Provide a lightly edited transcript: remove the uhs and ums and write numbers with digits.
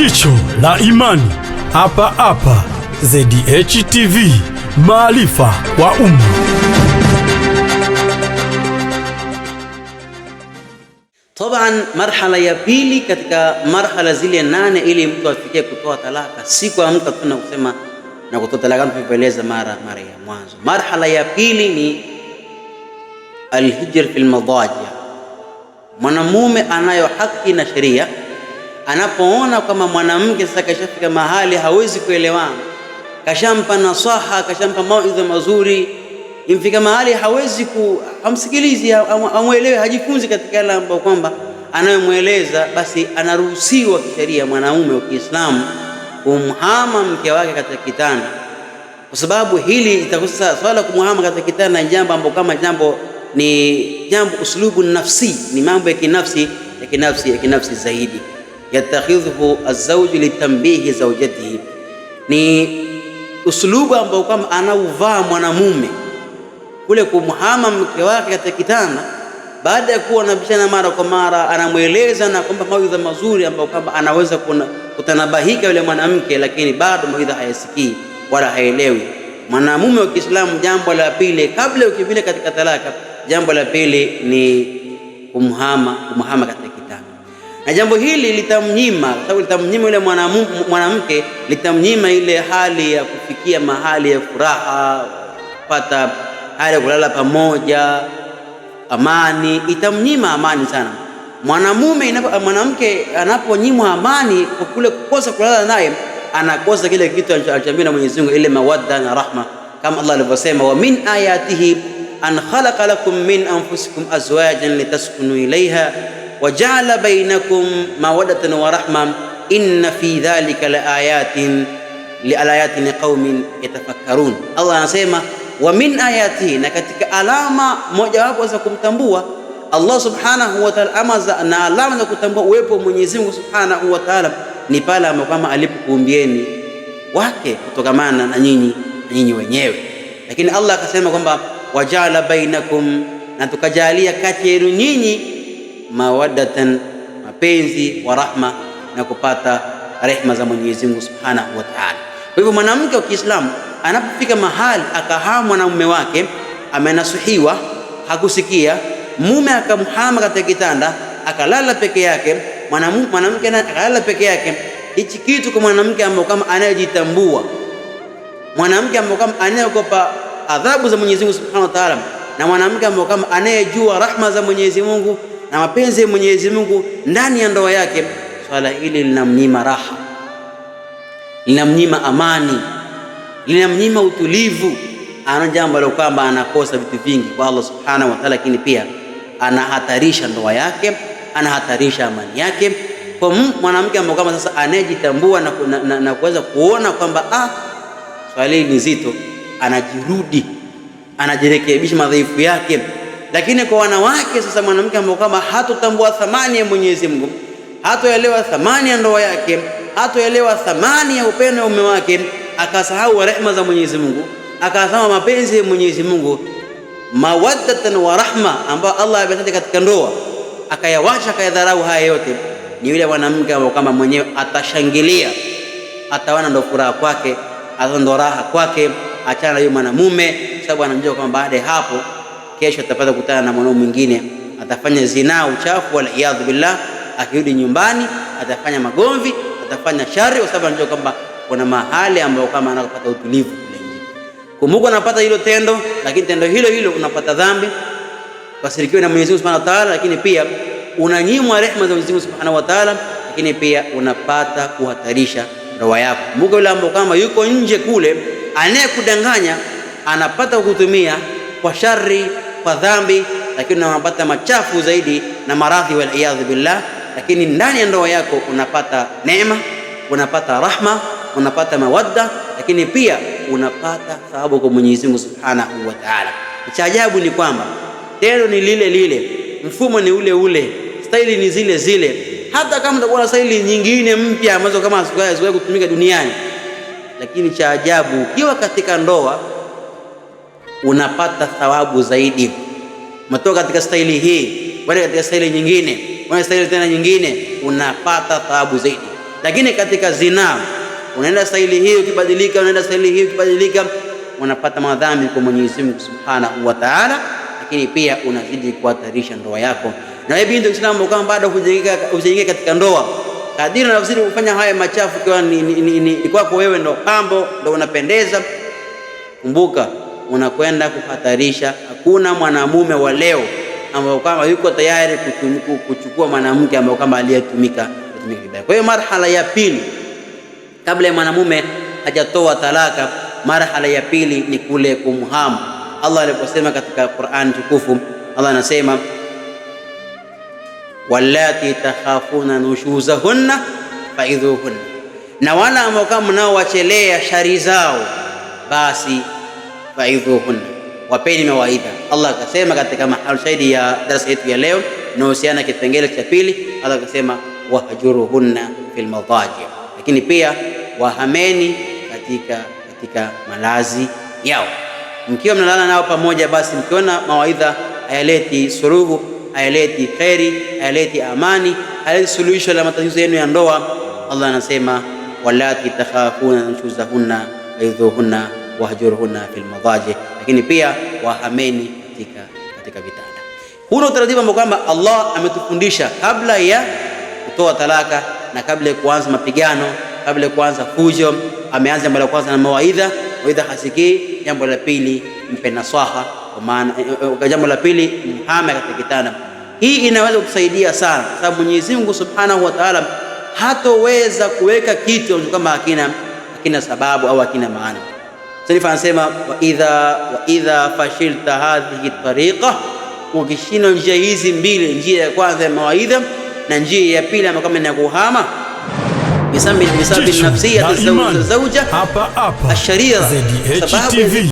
Jicho la imani hapa hapa ZDH TV, maarifa kwa umma. Taban, marhala ya pili katika marhala zile 8 ili mtu afikie kutoa talaka, si kuamka tu na kusema na kutoa talaka tulivyoeleza mara ya mwanzo. Marhala ya pili ni alhijr fil madaji. Mwanamume anayo haki na sheria anapoona kama mwanamke sasa kashafika mahali hawezi kuelewana, kashampa nasaha, kashampa mauidha mazuri, imfika mahali hawezi hamsikilizi, amuelewe, hajifunzi katika yale ambayo kwamba anayomweleza, basi anaruhusiwa kisheria mwanamume wa Kiislamu kumhama mke wake katika kitanda, kwa sababu hili itakosa swala kumhama katika kitanda na jambo ambalo kama ni jambo uslubu nafsi, ni mambo ya kinafsi zaidi. Yatakhidhu azwaju litambihi zawjatihi, ni uslubu ambao kama anauvaa mwanamume kule kumhama mke wake katika kitanda, baada ya kuwa anabishana mara kwa mara, anamweleza na kwamba mawaidha mazuri ambayo kama anaweza kutanabahika yule mwanamke, lakini bado mawaidha hayasikii wala haelewi. Mwanamume wa Kiislamu, jambo la pili kabla ukivile katika talaka, jambo la pili ni kumhama katika kitanda, na jambo hili litamnyima, sababu litamnyima yule mwanamke, litamnyima ile hali ya kufikia mahali ya furaha, kupata hali ya kulala pamoja, amani, itamnyima amani sana. Mwanamke anaponyimwa amani kwa kule kukosa kulala naye, anakosa kile kitu alichoambiwa na Mwenyezi Mungu, ile mawadda na rahma, kama Allah alivyosema, wa min ayatihi an khalaqa lakum min anfusikum azwajan litaskunu ilayha wa ja'ala bainakum mawaddatan wa rahma inna fi dhalika laayatin liqaumin yatafakkarun. Allah anasema wa min ayatihi, na katika alama moja wapo za kumtambua Allah subhanahu wa ta'ala, ama na alama za kutambua uwepo wa Mwenyezi Mungu subhanahu wa ta'ala ni pale kama alipokuumbieni wake kutokamana na nyinyi wenyewe. Lakini Allah akasema kwamba waja'ala bainakum, na tukajalia kati yenu nyinyi mawaddatan, mapenzi, wa rahma, na kupata rehema za Mwenyezi Mungu subhanahu wa ta'ala. Kwa hivyo mwanamke wa Kiislamu anapofika mahali akahamwa na mume wake, amenasuhiwa, hakusikia, mume akamhama katika kitanda, akalala peke yake, mwanamke akalala peke yake, hichi kitu kwa mwanamke ambaye kama anayejitambua, mwanamke ambaye kama anayeogopa adhabu za Mwenyezi Mungu subhanahu wa ta'ala, na mwanamke ambaye kama anayejua rahma za Mwenyezi Mungu na mapenzi ya Mwenyezi Mungu ndani ya ndoa yake, swala hili linamnyima raha, linamnyima amani, linamnyima utulivu. Ana jambo la kwamba anakosa vitu vingi kwa Allah subhanahu wa ta'ala, lakini pia anahatarisha ndoa yake, anahatarisha amani yake. Kwa mwanamke ambaye kama sasa anayejitambua na kuweza kuona kwamba swali ni zito, anajirudi, anajirekebisha madhaifu yake. Lakini kwa wanawake sasa, mwanamke ambaye kama hatotambua thamani ya Mwenyezi Mungu, hatoelewa thamani ya ndoa yake, hatoelewa thamani ya upendo wa mume wake, akasahau rehema za Mwenyezi Mungu, akasahau mapenzi ya Mwenyezi Mungu, mawaddatan wa rahma ambayo Allah ametaja katika ndoa, akayawacha, akayadharau haya yote, ni yule mwanamke ambaye kama mwenyewe atashangilia, ataona ndo furaha kwake, ndo raha kwake, achana na yule mwanamume, sababu anamjua kwamba baada ya hapo kesho atapata kukutana na mwanaume mwingine, atafanya zinaa, uchafu, wal iyadhu billah. Akirudi nyumbani atafanya magomvi, atafanya shari, kwa sababu anajua kwamba kuna mahali ambapo kama anapata utulivu kule nje. Kumbuka unapata hilo tendo, lakini tendo hilo unapata dhambi, kasirikiwa na Mwenyezi Mungu Subhanahu wa Ta'ala, lakini pia unanyimwa rehema za Mwenyezi Mungu Subhanahu wa Ta'ala, lakini pia unapata kuhatarisha ndoa yako. Kumbuka yule ambaye kama yuko nje kule anayekudanganya, anapata kukutumia kwa shari, kwa dhambi, lakini unapata machafu zaidi na maradhi, wal iyadhu billah. Lakini ndani ya ndoa yako unapata neema, unapata rahma, unapata mawadda, lakini pia unapata thawabu kwa Mwenyezi Mungu Subhanahu wa Ta'ala. Cha ajabu ni kwamba tendo ni lile, mfumo ni ule, staili ni zile, hata kama utakuwa na staili nyingine mpya ambazo kama hazijawahi kutumika duniani, lakini cha ajabu ukiwa katika ndoa unapata thawabu zaidi. Umetoka katika staili hii, wala katika staili nyingine, wala staili tena nyingine, unapata thawabu zaidi. Lakini katika zina unaenda staili hii ukibadilika, unaenda staili hii ukibadilika, unapata madhambi kwa Mwenyezi Mungu Subhanahu wa Ta'ala, lakini pia unazidi kuhatarisha ndoa yako. Na wewe binti Uislamu, kama bado hujaingia katika ndoa, kadiri unazidi kufanya haya machafu, kwa ni kwako wewe ndo pambo, ndo unapendeza, kumbuka unakwenda kuhatarisha. Hakuna mwanamume wa leo ambao kama yuko tayari kuchukua mwanamke ambao kama aliyetumika vibaya. Kwa hiyo marhala ya pili, kabla ya mwanamume hajatoa talaka, marhala ya pili ni kule kumhamu. Allah aliposema katika Qur'an tukufu, Allah anasema wallati takhafuna nushuzahunna faidhuhunna, na wala ambao kama mnaowachelea shari zao, basi faidhuhunna, wapeni mawaidha. Allah akasema katika mahali shahidi ya darasa yetu ya leo inahusiana kipengele cha pili, Allah akasema wahjuruhunna fil madaji, lakini pia wahameni katika malazi yao. Mkiwa mnalala nao pamoja, basi mkiona mawaidha hayaleti suluhu, hayaleti khairi, hayaleti amani, hayaleti suluhisho la matatizo yenu ya ndoa, Allah anasema wallati takhafuna nushuzahunna faidhuhunna wahjuruhunna fil madaji, lakini pia wahameni katika vitanda. Huu ni utaratibu ambao kwamba Allah ametufundisha kabla ya kutoa talaka na kabla ya kuanza mapigano, kabla ya kuanza fujo. Ameanza jambo la kwanza na mawaidha hasikii. Jambo la pili, mpe nasaha, kwa maana jambo la pili, mhame katika kitanda. Hii inaweza kusaidia sana, sababu Mwenyezi Mungu Subhanahu wa Ta'ala hatoweza kuweka kitu kama hakina sababu au hakina maana. Sasa anasema wa idha fashilta hadhihi tariqa, ukishindwa njia hizi mbili, njia ya kwanza ya mawaidha na njia ya pili ambayo kama ni kuhama, bisabi nafsiyati zawja hapa asharira, ZDH TV.